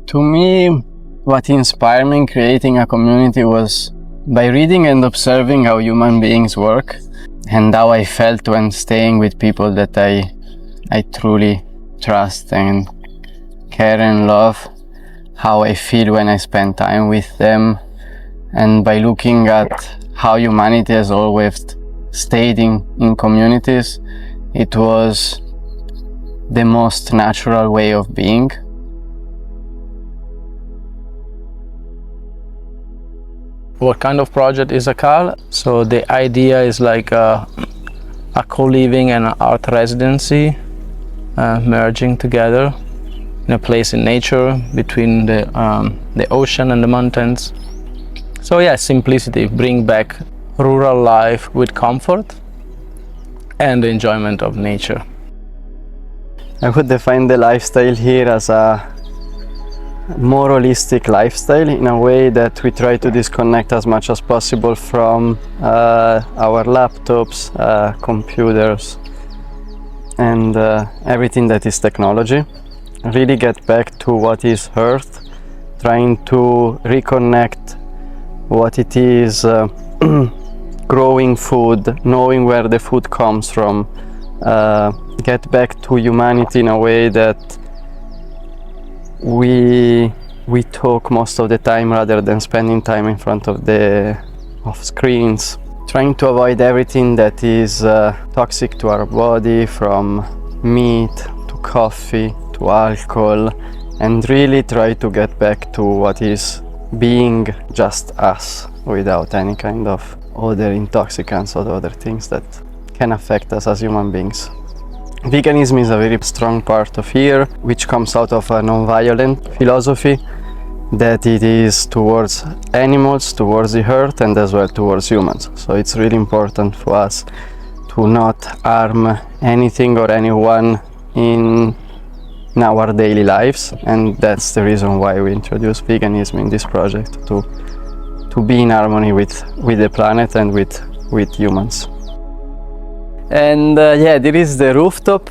To me, what inspired me in creating a community was by reading and observing how human beings work and how I felt when staying with people that I truly trust and care and love, how I feel when I spend time with them, and by looking at how humanity has always stayed in communities, it was the most natural way of being. What kind of project is Akal? So the idea is like a co-living and an art residency merging together in a place in nature between the ocean and the mountains. So yeah, simplicity, bring back rural life with comfort and the enjoyment of nature. I would define the lifestyle here as a more holistic lifestyle, in a way that we try to disconnect as much as possible from our laptops, computers, and everything that is technology. Really get back to what is earth, trying to reconnect what it is, growing food, knowing where the food comes from, get back to humanity in a way that we talk most of the time rather than spending time in front of screens, trying to avoid everything that is toxic to our body, from meat to coffee to alcohol, and really try to get back to what is being just us without any kind of other intoxicants or other things that can affect us as human beings. Veganism is a very strong part of here, which comes out of a non-violent philosophy, that it is towards animals, towards the earth, and as well towards humans. So it's really important for us to not harm anything or anyone in our daily lives, and that's the reason why we introduced veganism in this project, to be in harmony with the planet and with humans. And yeah, there is the rooftop.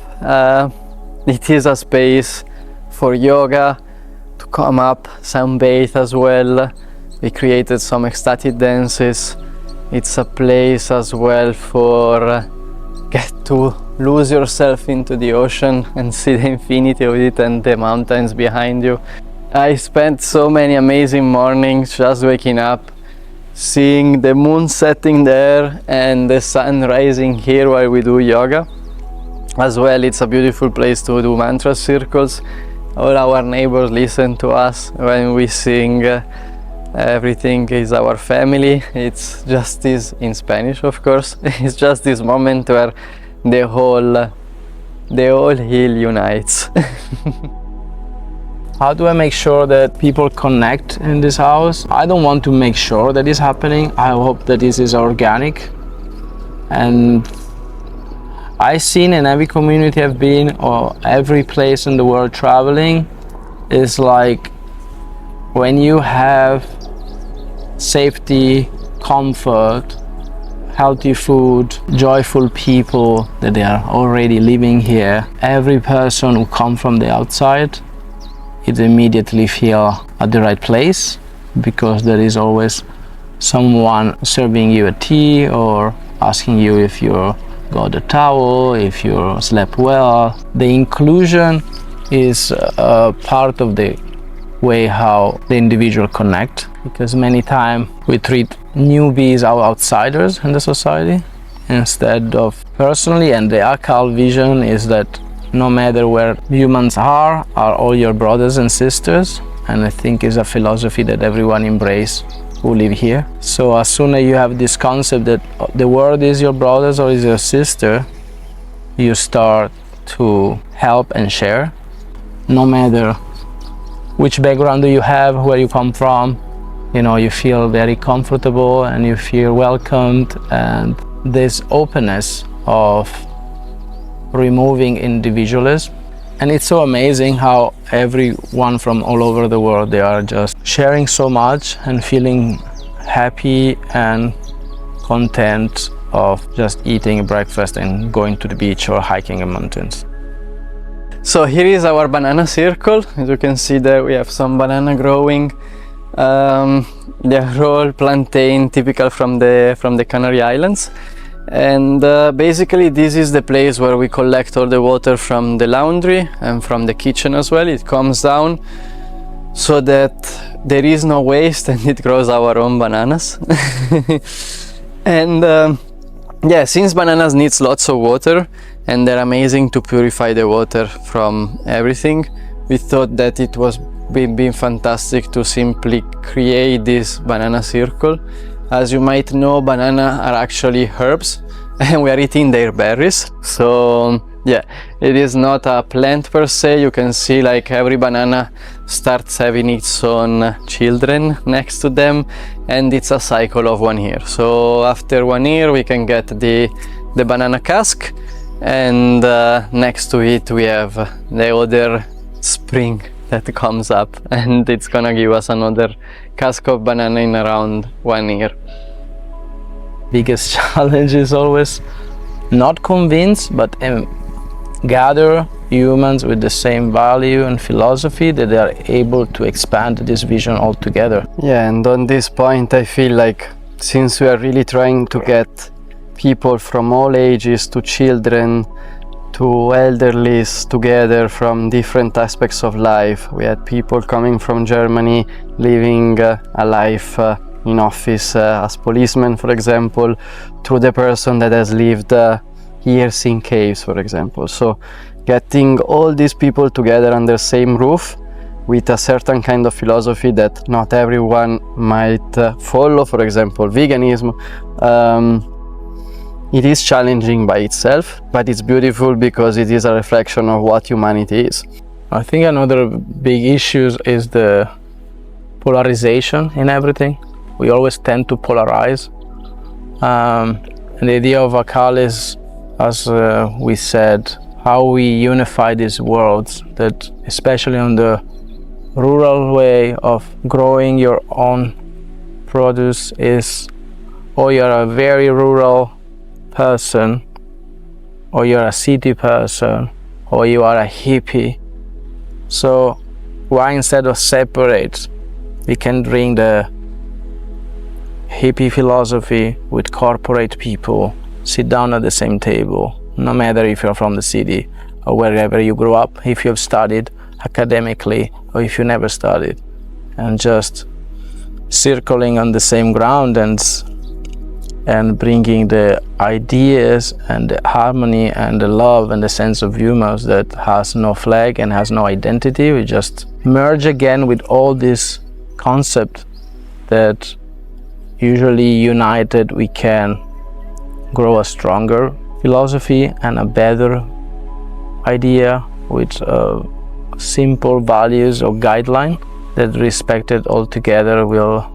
It is a space for yoga, to come up, sunbathe as well. We created some ecstatic dances. It's a place as well for get to lose yourself into the ocean and see the infinity of it and the mountains behind you. I spent so many amazing mornings just waking up, seeing the moon setting there and the sun rising here while we do yoga. As well, it's a beautiful place to do mantra circles. All our neighbors listen to us when we sing. Everything is our family. It's just this, in Spanish of course, it's just this moment where the whole hill unites. How do I make sure that people connect in this house? I don't want to make sure that is happening. I hope that this is organic. And I've seen in every community I've been, or every place in the world traveling, is like when you have safety, comfort, healthy food, joyful people that they are already living here, every person who comes from the outside, it immediately feel at the right place, because there is always someone serving you a tea or asking you if you got a towel, if you slept well. The inclusion is a part of the way how the individual connect, because many times we treat newbies as outsiders in the society instead of personally, and the Akal vision is that no matter where humans are all your brothers and sisters, and I think it's a philosophy that everyone embrace who live here. So as soon as you have this concept that the world is your brothers or is your sister, you start to help and share, no matter which background do you have, where you come from. You know, you feel very comfortable and you feel welcomed, and this openness of removing individualism. And it's so amazing how everyone from all over the world, they are just sharing so much and feeling happy and content of just eating breakfast and going to the beach or hiking in mountains. So here is our banana circle. As you can see there, we have some banana growing. They are all plantain, typical from the Canary Islands. And basically this is the place where we collect all the water from the laundry and from the kitchen as well. It comes down so that there is no waste and it grows our own bananas. And yeah, since bananas needs lots of water and they're amazing to purify the water from everything, we thought that it was been fantastic to simply create this banana circle. As you might know, banana are actually herbs and we are eating their berries. So yeah, it is not a plant per se. You can see like every banana starts having its own children next to them, and it's a cycle of 1 year. So after 1 year we can get the banana cask, and next to it we have the other spring that comes up, and it's gonna give us another cask of banana in around 1 year. Biggest challenge is always not convince, but gather humans with the same value and philosophy that they are able to expand this vision altogether. Yeah, and on this point I feel like since we are really trying to get people from all ages, to children, to elderlies, together from different aspects of life. We had people coming from Germany living a life in office as policemen, for example, to the person that has lived years in caves, for example. So getting all these people together under the same roof with a certain kind of philosophy that not everyone might follow, for example veganism, it is challenging by itself, but it's beautiful because it is a reflection of what humanity is. I think another big issue is the polarization in everything. We always tend to polarize. And the idea of Akal is, as we said, how we unify these worlds, that especially on the rural way of growing your own produce is, or you're a very rural person, or you're a city person, or you are a hippie. So why instead of separate, we can bring the hippie philosophy with corporate people, sit down at the same table, no matter if you're from the city or wherever you grew up, if you've studied academically or if you never studied, and just circling on the same ground and bringing the ideas and the harmony and the love and the sense of humor that has no flag and has no identity. We just merge again with all this concept that usually united we can grow a stronger philosophy and a better idea with simple values or guideline that respected all together will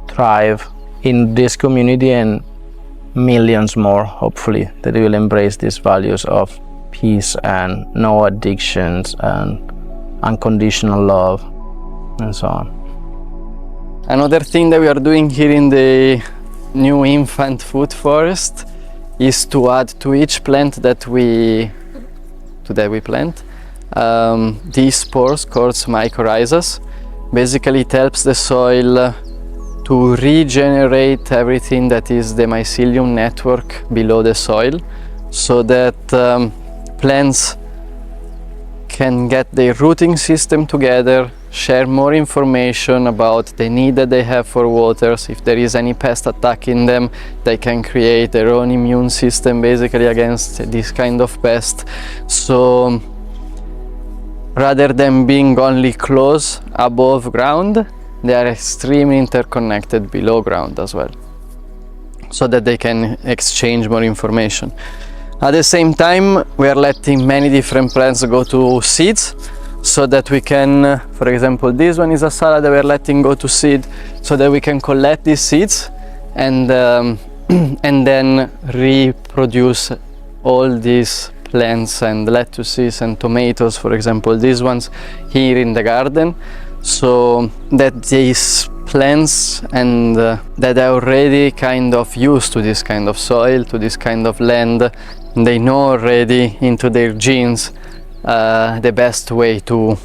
thrive in this community, and millions more hopefully that will embrace these values of peace and no addictions and unconditional love and so on. Another thing that we are doing here in the new infant food forest is to add to each plant that we plant these spores called mycorrhizas. Basically it helps the soil to regenerate everything that is the mycelium network below the soil, so that plants can get their rooting system together, share more information about the need that they have for waters. If there is any pest attacking them, they can create their own immune system basically against this kind of pest. So rather than being only close above ground, they are extremely interconnected below ground as well, so that they can exchange more information. At the same time, we are letting many different plants go to seeds, so that we can, for example, this one is a salad that we are letting go to seed, so that we can collect these seeds and then reproduce all these plants and lettuces and tomatoes, for example, these ones here in the garden, so that these plants and that are already kind of used to this kind of soil, to this kind of land, they know already into their genes the best way to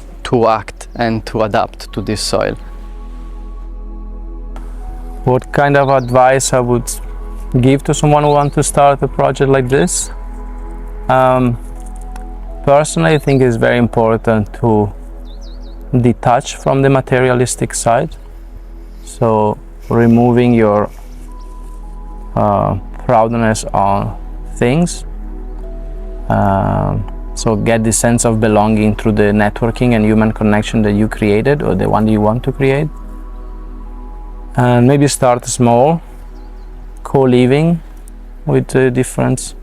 act and to adapt to this soil. What kind of advice I would give to someone who wants to start a project like this? Personally, I think it's very important to detach from the materialistic side. So removing your proudness on things. So get the sense of belonging through the networking and human connection that you created or the one you want to create. And maybe start small, co-living with different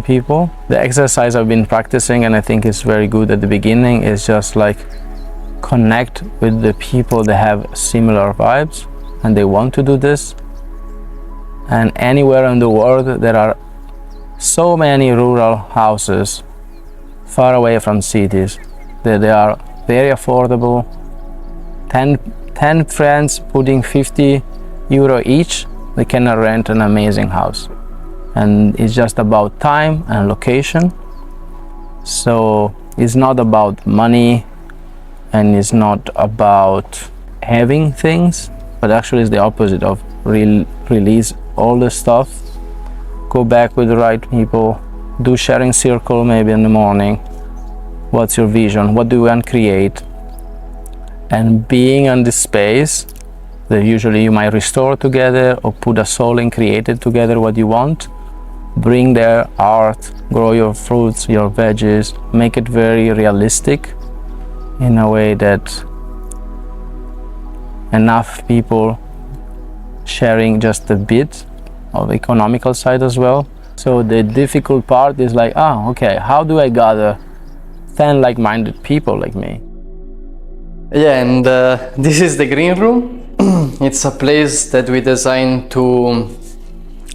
people. The exercise I've been practicing, and I think is very good at the beginning, is just like connect with the people that have similar vibes and they want to do this. And anywhere in the world there are so many rural houses far away from cities that they are very affordable. 10 friends putting 50 euro each, they can rent an amazing house. And it's just about time and location. So it's not about money and it's not about having things, but actually it's the opposite of release all the stuff, go back with the right people, do sharing circle maybe in the morning. What's your vision? What do you want to create? And being on this space that usually you might restore together or put a soul in created together what you want. Bring their art, grow your fruits, your veggies, make it very realistic in a way that enough people sharing just a bit of economical side as well. So the difficult part is like, okay, how do I gather 10 like-minded people like me? Yeah, and this is the green room. It's a place that we designed to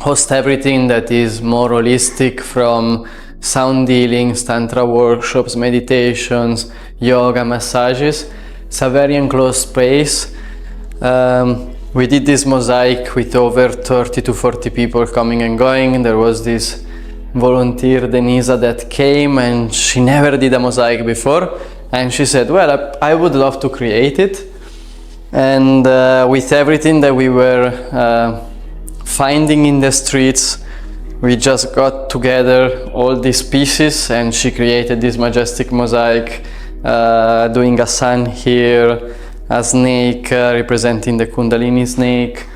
host everything that is more holistic, from sound healings, tantra workshops, meditations, yoga, massages. It's a very enclosed space. We did this mosaic with over 30 to 40 people coming and going. There was this volunteer, Denisa, that came and she never did a mosaic before. And she said, well, I would love to create it. And with everything that we were finding in the streets, we just got together all these pieces and she created this majestic mosaic, doing a sun here, a snake representing the Kundalini snake,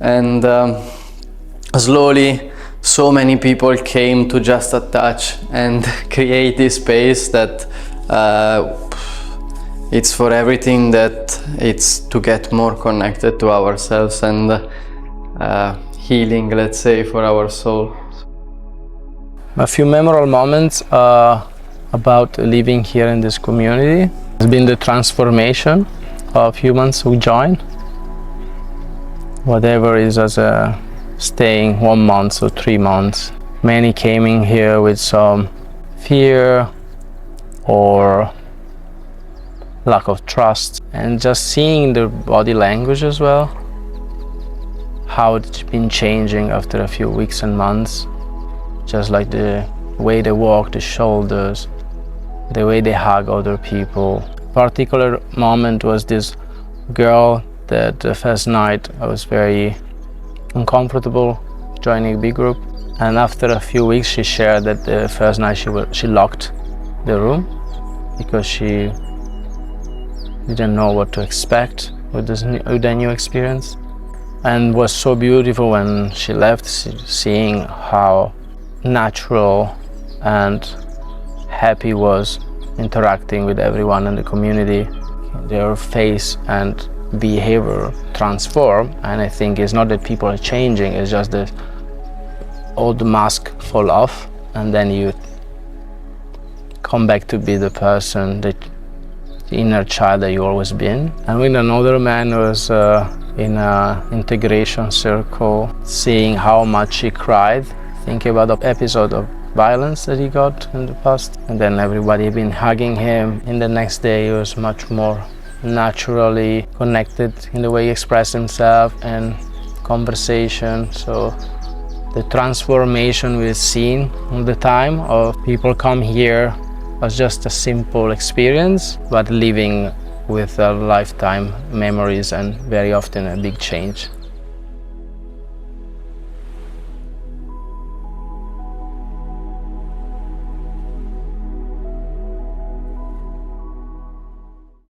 and slowly so many people came to just attach and create this space that it's for everything, that it's to get more connected to ourselves and healing, let's say, for our soul. A few memorable moments about living here in this community has been the transformation of humans who join. Whatever is as a staying 1 month or 3 months. Many came in here with some fear or lack of trust, and just seeing the body language as well, how it's been changing after a few weeks and months. Just like the way they walk, the shoulders, the way they hug other people. Particular moment was this girl that the first night I was very uncomfortable joining a big group, and after a few weeks she shared that the first night she locked the room because she didn't know what to expect with the new experience. And was so beautiful when she left, seeing how natural and happy was interacting with everyone in the community. Their face and behavior transform, and I think it's not that people are changing, it's just that all the mask fall off and then you come back to be the person, the inner child that you always been. And with another man who was in an integration circle, seeing how much he cried, thinking about the episode of violence that he got in the past, and then everybody been hugging him. In the next day he was much more naturally connected in the way he expressed himself and conversation. So the transformation we've seen all the time of people come here was just a simple experience, but living with a lifetime memories and very often a big change.